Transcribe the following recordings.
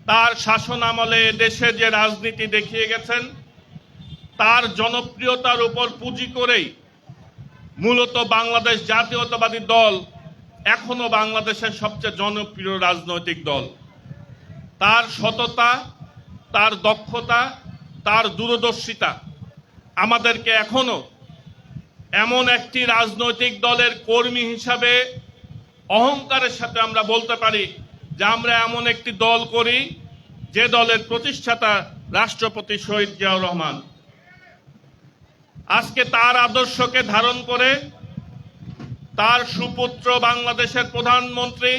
তার শাসন আমলে দেশে যে রাজনীতি দেখিয়ে গেছেন, তার জনপ্রিয়তার উপর পুঁজি করেই মূলত বাংলাদেশ জাতীয়তাবাদী দল এখনো বাংলাদেশের সবচেয়ে জনপ্রিয় রাজনৈতিক দল। তার সততা, তার দক্ষতা, তার দূরদর্শিতা আমাদেরকে এখনো এমন একটি রাজনৈতিক দলের কর্মী হিসাবে অহংকারের সাথে আমরা বলতে পারি যে আমরা এমন একটি দল করি যে দলের প্রতিষ্ঠাতা রাষ্ট্রপতি শহীদ জিয়াউর রহমান। আজকে তার আদর্শকে ধারণ করে তার সুপুত্র বাংলাদেশের প্রধানমন্ত্রী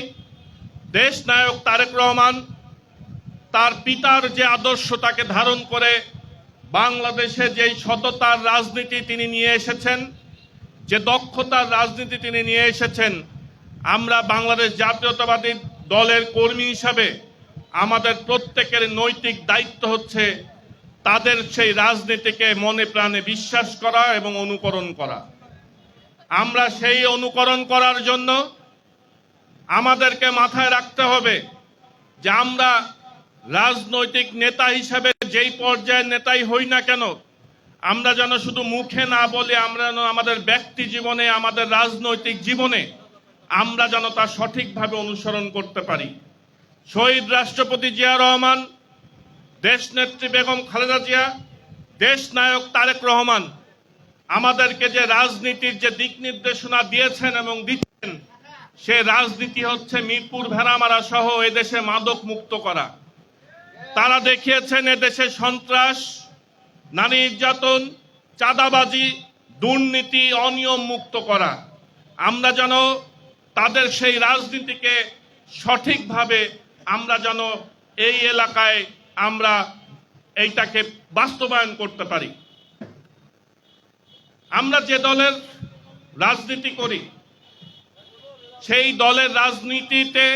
দেশনায়ক তারেক রহমান তার পিতার যে আদর্শ তাকে ধারণ করে বাংলাদেশে যেই সততার রাজনীতি তিনি নিয়ে এসেছেন, যে দক্ষতার রাজনীতি তিনি নিয়ে এসেছেন, আমরা বাংলাদেশ জাতীয়তাবাদী দলের কর্মী হিসাবে আমাদের প্রত্যেকের নৈতিক দায়িত্ব হচ্ছে তাদের সেই রাজনীতিকে মনে প্রাণে বিশ্বাস করা এবং অনুকরণ করা। আমরা সেই অনুকরণ করার জন্য আমাদেরকে মাথায় রাখতে হবে যে আমরা রাজনৈতিক নেতা হিসাবে যেই পর্যায়ের নেতাই হই না কেন, আমরা যেন শুধু মুখে না বলে আমরা যেন আমাদের ব্যক্তি জীবনে, আমাদের রাজনৈতিক জীবনে আমরা যেন তা সঠিকভাবে অনুসরণ করতে পারি। শহীদ রাষ্ট্রপতি জিয়া রহমান, দেশনেত্রী বেগম খালেদা জিয়া, দেশনায়ক তারেক রহমান আমাদেরকে যে রাজনীতির যে দিক নির্দেশনা দিয়েছেন এবং দিচ্ছেন, সে রাজনীতি হচ্ছে মিরপুর ভেড়ামারা সহ এদেশে মাদক মুক্ত করা। তারা দেখিয়েছেন এদেশে সন্ত্রাস, নারী নির্যাতন, চাঁদাবাজি, দুর্নীতি, অনিয়ম মুক্ত করা। আমরা যেন তাদের সেই রাজনীতিকে সঠিকভাবে আমরা যেন এই এলাকায় আমরা এইটাকে বাস্তবায়ন করতে পারি। আমরা যে দলের রাজনীতি করি সেই দলের রাজনীতিতে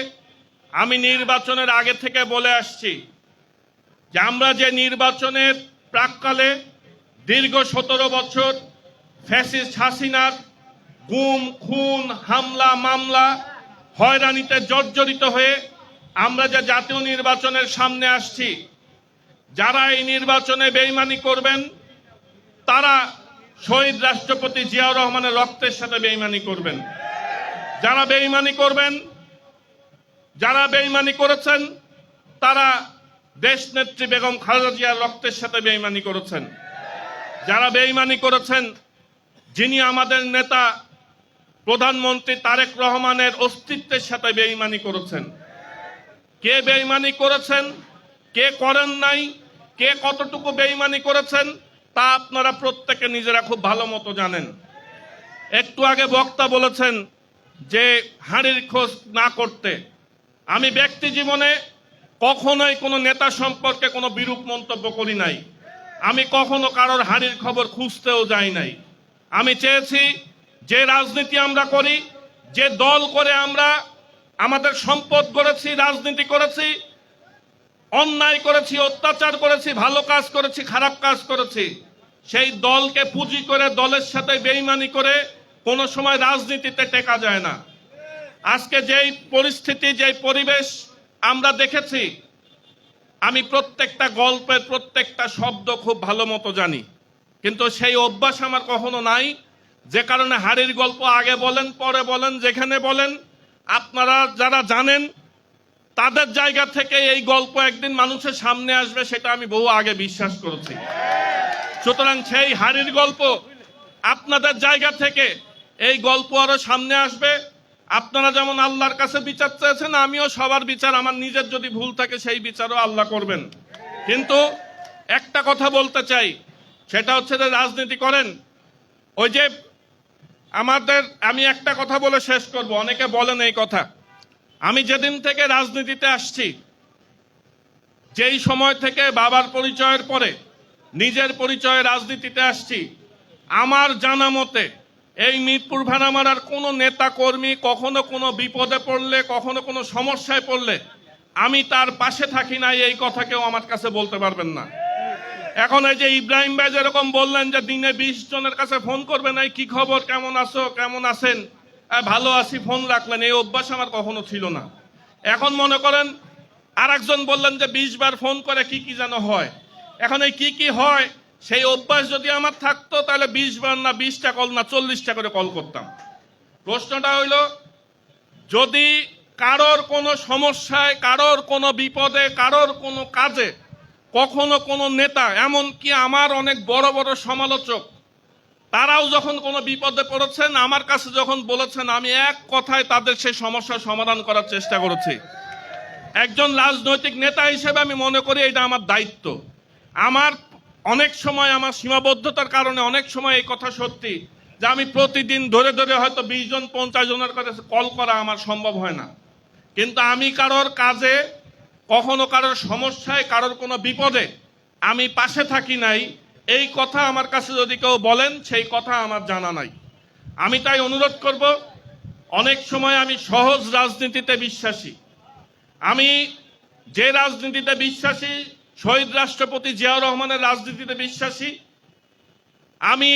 আমি নির্বাচনের আগে থেকে বলে আসছি যে আমরা যে নির্বাচনের প্রাক্কালে দীর্ঘ 17 বছর ফ্যাসিস্ট হাসিনার গুম, খুন, হামলা, মামলা, হয়রানিতে জর্জরিত হয়ে আমরা যে জাতীয় নির্বাচনের সামনে আসছি, যারা এই নির্বাচনে বেইমানি করবেন তারা শহীদ রাষ্ট্রপতি জিয়াউর রহমানের রক্তের সাথে বেইমানি করবেন। যারা বেইমানি করবেন, যারা বেইমানি করেছেন তারা দেশনেত্রী বেগম খালেদা জিয়ার রক্তের সাথে বেইমানি করেছেন। যারা বেইমানি করেছেন, যিনি আমাদের নেতা প্রধানমন্ত্রী তারেক রহমানের অস্তিত্বের সাথে বেইমানি করেছেন। কে বেইমানি করেছেন, কে করেন নাই, কে কতটুকু বেইমানি করেছেন তা আপনারা প্রত্যেকে নিজেরা খুব ভালো মতো জানেন। একটু আগে বক্তা বলেছেন যে হাঁড়ির খোঁজ না করতে। আমি ব্যক্তি জীবনে কখনোই কোনো নেতা সম্পর্কে কোনো বিরূপ মন্তব্য করি নাই। আমি কখনো কারোর হাঁড়ির খবর খুঁজতেও যাই নাই। আমি চেয়েছি যে রাজনীতি আমরা করি, যে দল করে আমরা আমাদের সম্পদ গড়েছি, রাজনীতি করেছি, অন্যায় করেছি, অত্যাচার করেছি, ভালো কাজ করেছি, খারাপ কাজ করেছি, সেই দলকে পুঁজি করে দলের সাথে বেইমানি করে কোনো সময় রাজনীতিতে টেকা যায় না। আজকে যেই পরিস্থিতি, যেই পরিবেশ আমরা দেখেছি, আমি প্রত্যেকটা গল্পের প্রত্যেকটা শব্দ খুব ভালো মতো জানি, কিন্তু সেই অভ্যাস আমার কখনো নাই। যে কারণে হাড়ির গল্প আগে বলেন, পরে বলেন, যেখানে বলেন, আপনারা যারা জানেন তাদের জায়গা থেকে এই গল্প একদিন মানুষের সামনে আসবে, সেটা আমি বহু আগে বিশ্বাস করেছি। সুতরাং সেই হাড়ির গল্প আপনাদের জায়গা থেকে এই গল্প আরো সামনে আসবে। আপনারা যেমন আল্লাহর কাছে বিচার চেয়েছেন, আমিও সবার বিচার, আমার নিজের যদি ভুল থাকে সেই বিচারও আল্লাহ করবেন। কিন্তু একটা কথা বলতে চাই, সেটা হচ্ছে যে রাজনীতি করেন ওই যে আমি একটা কথা বলে শেষ করব। অনেকে বলেন এই কথা, আমি যেদিন থেকে রাজনীতিতে আসছি, যেই সময় থেকে বাবার পরিচয়ের পরে নিজের পরিচয়ে রাজনীতিতে আসছি, আমার জানা মতে এই মিরপুর ভেড়ামারার কোনো নেতা কর্মী কখনো কোনো বিপদে পড়লে, কখনো কোনো সমস্যায় পড়লে আমি তার পাশে থাকি না, এই কথা কেউ আমার কাছে বলতে পারবেন না। এখন এই যে ইব্রাহিম ভাই যেরকম বললেন যে দিনে 20 জনের কাছে ফোন করবেন, এই কি খবর, কেমন আছো, কেমন আছেন, ভালো আছি, ফোন রাখলেন, এই অভ্যাস আমার কখনো ছিল না। এখন মনে করেন আর একজন বললেন যে 20 বার ফোন করে কি কি যেন হয়। এখন এই কি কি হয় সেই অভ্যাস যদি আমার থাকতো তাহলে 20 বার না 20টা কল না 40টা করে কল করতাম। প্রশ্নটা হইল, যদি কারোর কোনো সমস্যায়, কারোর কোনো বিপদে, কারোর কোনো কাজে কখনো কোনো নেতা, এমনকি আমার অনেক বড় বড় সমালোচক, তারাও যখন কোনো বিপদে পড়েছেন আমার কাছে যখন বলেছেন, আমি এক কথায় তাদের সেই সমস্যার সমাধান করার চেষ্টা করেছি। একজন রাজনৈতিক নেতা হিসেবে আমি মনে করি এটা আমার দায়িত্ব। আমার অনেক সময় আমার সীমাবদ্ধতার কারণে অনেক সময় এই কথা সত্যি যে আমি প্রতিদিন ধরে ধরে হয়তো 20 জন 50 জনের কাছে কল করা আমার সম্ভব হয় না, কিন্তু আমি কারোর কাজে, কখনো কারোর সমস্যায়, কারোর কোনো বিপদে আমি পাশে থাকি নাই, এই কথা আমার কাছে যদি কেউ বলেন সেই কথা আমার জানা নাই। আমি তাই অনুরোধ করব, অনেক সময় আমি সহজ রাজনীতিতে বিশ্বাসী। আমি যে রাজনীতিতে বিশ্বাসী, শহীদ রাষ্ট্রপতি জিয়াউর রহমানের রাজনীতিতে বিশ্বাসী। আমি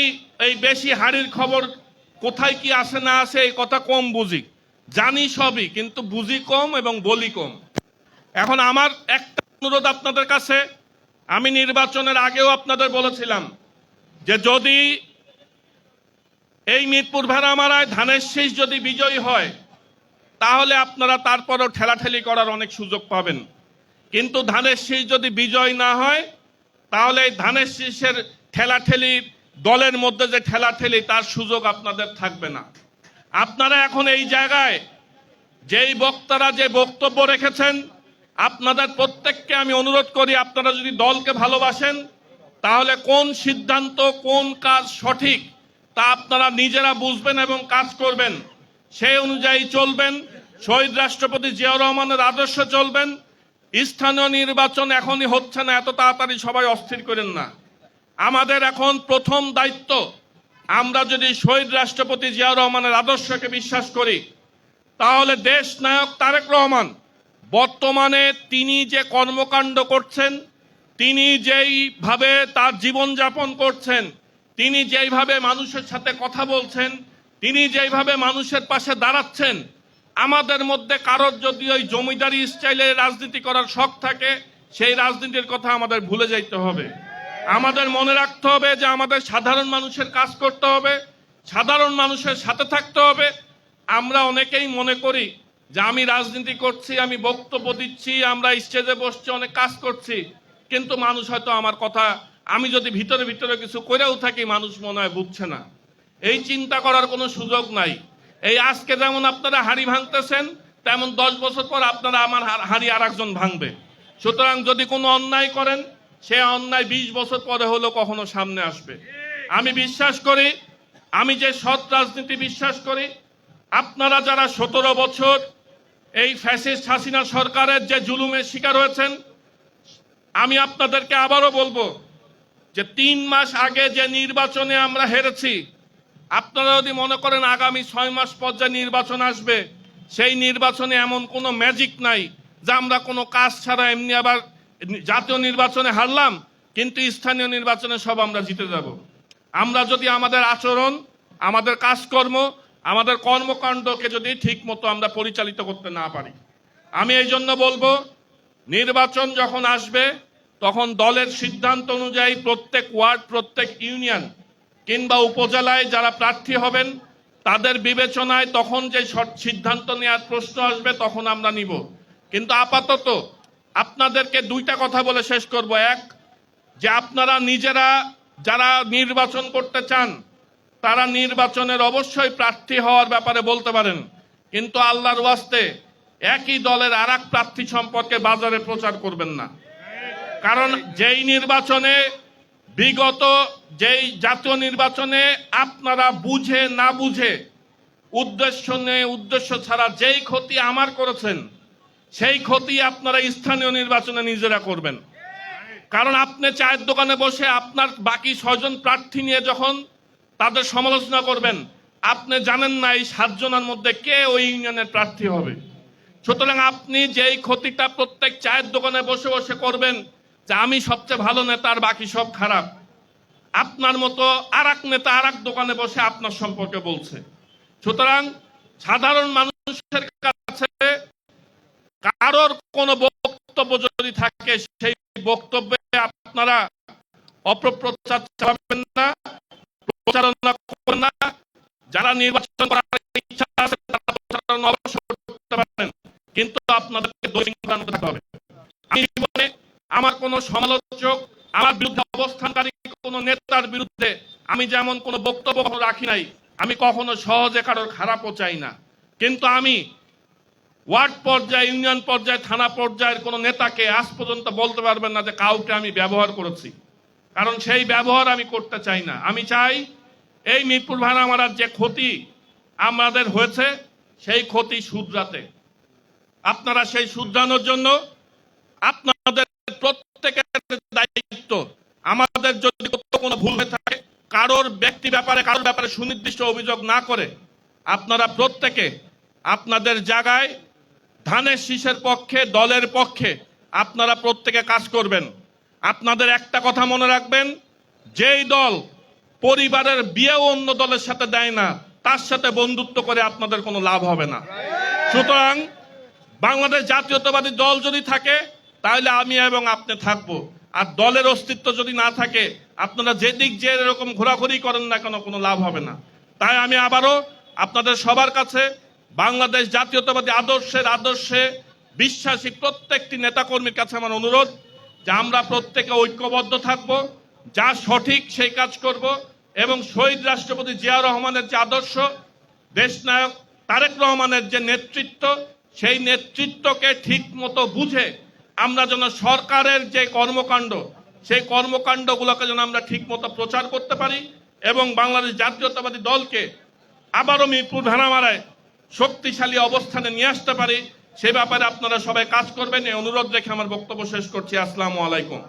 এই বেশি হাড়ির খবর কোথায় কি আসে না আসে এই কথা কম বুঝি, জানি সবই, কিন্তু বুঝি কম এবং বলি কম। এখন আমার একটা অনুরোধ আপনাদের কাছে, আমি নির্বাচনের আগেও আপনাদের বলেছিলাম যে যদি এই মিরপুর ভেড়ামারায় ধানের শীষ যদি বিজয়ী হয় তাহলে আপনারা তারপরও ঠেলাঠেলি করার অনেক সুযোগ পাবেন, কিন্তু ধানের শীষ যদি বিজয় না হয় তাহলে ধানের শীষের ঠেলাঠেলি, দলের মধ্যে যে ঠেলাঠেলি, তার সুযোগ আপনাদের থাকবে না। আপনারা এখন এই জায়গায় যেই বক্তারা যে বক্তব্য রেখেছেন, আপনাদের প্রত্যেককে আমি অনুরোধ করি, আপনারা যদি দলকে ভালোবাসেন তাহলে কোন সিদ্ধান্ত, কোন কাজ সঠিক তা আপনারা নিজেরা বুঝবেন এবং কাজ করবেন, সেই অনুযায়ী চলবেন। শহীদ রাষ্ট্রপতি জিয়াউর রহমানের আদর্শে চলবেন। স্থানীয় নির্বাচন এখনই হচ্ছে না, এত তাড়াতাড়ি সবাই অস্থির করেন না। আমাদের এখন প্রথম দায়িত্ব, আমরা যদি শহীদ রাষ্ট্রপতি জিয়াউর রহমানের আদর্শকে বিশ্বাস করি তাহলে দেশ নায়ক তারেক রহমান বর্তমানে তিনি যে কর্মকাণ্ড করছেন, তিনি যেইভাবে তার জীবনযাপন করছেন, তিনি যেইভাবে মানুষের সাথে কথা বলছেন, তিনি যেইভাবে মানুষের পাশে দাঁড়াচ্ছেন, আমাদের মধ্যে কারোর যদি ওই জমিদারি স্টাইলে রাজনীতি করার শখ থাকে সেই রাজনীতির কথা আমাদের ভুলে যাইতে হবে। আমাদের মনে রাখতে হবে যে আমাদের সাধারণ মানুষের কাজ করতে হবে, সাধারণ মানুষের সাথে থাকতে হবে। আমরা অনেকেই মনে করি যে আমি রাজনীতি করছি, আমি বক্তব্য দিচ্ছি, আমরা স্টেজে বসছি, অনেক কাজ করছি, কিন্তু মানুষ হয়তো আমার কথা, আমি যদি ভিতরে ভিতরে কিছু করেও থাকি, মানুষ মনে হয় বুঝছে না। এই চিন্তা করার কোনো সুযোগ নাই। এই আজকে যেমন আপনারা হাড়ি ভাঙতেছেন, তেমন 10 বছর পর আপনারা আমার হাড়ি আর একজন ভাঙবে। সুতরাং যদি কোনো অন্যায় করেন, সে অন্যায় 20 বছর পরে হলেও কখনো সামনে আসবে। আমি বিশ্বাস করি, আমি যে সৎ রাজনীতি বিশ্বাস করি, আপনারা যারা 17 বছর এই ফ্যাসিস্ট হাসিনা সরকারের যে জুলুমের শিকার হয়েছেন, আমি আপনাদেরকে আবারও বলবো যে 3 মাস আগে যে নির্বাচনে আমরা হেরেছি, আপনারা যদি মনে করেন আগামী 6 মাস পর যে নির্বাচন আসবে সেই নির্বাচনে এমন কোনো ম্যাজিক নাই যে আমরা কোনো কাজ ছাড়া এমনি আবার জাতীয় নির্বাচনে হারলাম কিন্তু স্থানীয় নির্বাচনে সব আমরা জিতে যাব। আমরা যদি আমাদের আচরণ, আমাদের কাজকর্ম, আমাদের কর্মকাণ্ডকে যদি ঠিক মতো আমরা পরিচালিত করতে না পারি, আমি এই জন্য বলবো নির্বাচন যখন আসবে তখন দলের সিদ্ধান্ত অনুযায়ী প্রত্যেক ওয়ার্ড, প্রত্যেক ইউনিয়ন কিংবা উপজেলায় যারা প্রার্থী হবেন তাদের বিবেচনায় তখন যে সিদ্ধান্ত নেওয়ার প্রশ্ন আসবে তখন আমরা নিব। কিন্তু আপাতত আপনাদেরকে 2টা কথা বলে শেষ করব। এক, যে আপনারা নিজেরা যারা নির্বাচন করতে চান তারা নির্বাচনের অবশ্যই প্রার্থী হওয়ার ব্যাপারে বলতে পারেন, কিন্তু আল্লাহর ওয়াস্তে একই দলের আরেক প্রার্থী সম্পর্কে বাজারে প্রচার করবেন না। কারণ যেই নির্বাচনে, বিগত যেই জাতীয় নির্বাচনে আপনারা বুঝে না বুঝে, উদ্দেশ্য নিয়ে উদ্দেশ্য ছাড়া যেই ক্ষতি আমার করেছেন সেই ক্ষতি আপনারা স্থানীয় নির্বাচনে নিজেরা করবেন। কারণ আপনি চায়ের দোকানে বসে আপনার বাকি 6 জন প্রার্থী নিয়ে যখন তাদের সমালোচনা করবেন, আপনি জানেন না এই 7 জনের মধ্যে কে ওই ইউনিয়নের প্রার্থী হবে। সুতরাং আপনি যেই ক্ষতিটা প্রত্যেক চায়ের দোকানে বসে বসে করবেন যে আমি সবচেয়ে ভালো নেতা আর বাকি সব খারাপ, আপনার মতো আরেক নেতা আরেক দোকানে বসে আপনার সম্পর্কে বলছে। সুতরাং সাধারণ মানুষের কাছে কারোর কোনো বক্তব্য যদি থাকে সেই বক্তব্যে আপনারা অপপ্রচার চালাবেন না, প্রচারণা করবেন না। যারা নির্বাচন করার ইচ্ছা আছে তারা প্রচারণা অবশ্যই করতে পারেন, কিন্তু আপনাদেরকে দৈনিকভাবে থাকতে হবে। আমি জীবনে আমার কোনো সমালোচক, আমার বিরুদ্ধে অবস্থানকারী কোনো নেতার বিরুদ্ধে আমি যেমন কোনো বক্তব্য রাখি নাই, আমি কখনো সহজে কারোর খারাপও চাই না। কিন্তু আমি ওয়ার্ড পর্যায়ে, ইউনিয়ন পর্যায়ে, থানা পর্যায়ের কোনো নেতাকে আজ পর্যন্ত বলতে পারবেন না যে কাউকে আমি ব্যবহার করেছি, কারণ সেই ব্যবহার আমি করতে চাই না। আমি চাই এই মিরপুর ভাড়ামারার যে ক্ষতি আমাদের হয়েছে সেই ক্ষতি শুধরাতে। আপনারা সেই শুধরানোর জন্য আপনাদের প্রত্যেকের দায়িত্ব। আমাদের যদি কোনো ভুল হয়ে থাকে, কারোর কারোর ব্যাপারে সুনির্দিষ্ট অভিযোগ না করে আপনারা প্রত্যেকে আপনাদের জায়গায় ধানের শীষের পক্ষে, দলের পক্ষে আপনারা প্রত্যেকে কাজ করবেন। আপনাদের একটা কথা মনে রাখবেন, যেই দল পরিবারের বিয়েও অন্য দলের সাথে দেয় না, তার সাথে বন্ধুত্ব করে আপনাদের কোনো লাভ হবে না। সুতরাং বাংলাদেশ জাতীয়তাবাদী দল যদি থাকে তাহলে আমি এবং আপনি থাকবো, আর দলের অস্তিত্ব যদি না থাকে আপনারা যেদিক যে এরকম ঘোরাঘুরি করেন না কেন, কোনো লাভ হবে না। তাই আমি আবারও আপনাদের সবার কাছে বাংলাদেশ জাতীয়তাবাদী আদর্শে বিশ্বাসী প্রত্যেকটি নেতাকর্মীর কাছে আমার অনুরোধ যে আমরা প্রত্যেকে ঐক্যবদ্ধ থাকব, যা সঠিক সেই কাজ করব, এবং শহীদ রাষ্ট্রপতি জিয়াউর রহমানের যে আদর্শ, দেশনায়ক তারেক রহমানের যে নেতৃত্ব, সেই নেতৃত্বকে ঠিক মতো বুঝে আমরা যেন সরকারের যে কর্মকাণ্ড, সেই কর্মকাণ্ডগুলোকে যেন আমরা ঠিক মতো প্রচার করতে পারি এবং বাংলাদেশ জাতীয়তাবাদী দলকে আবারও মিরপুর ভাড়ামারায় শক্তিশালী অবস্থানে নিয়ে আসতে পারি, সে ব্যাপারে আপনারা সবাই কাজ করবেন। এই অনুরোধ রেখে আমার বক্তব্য শেষ করছি। আসসালামু আলাইকুম।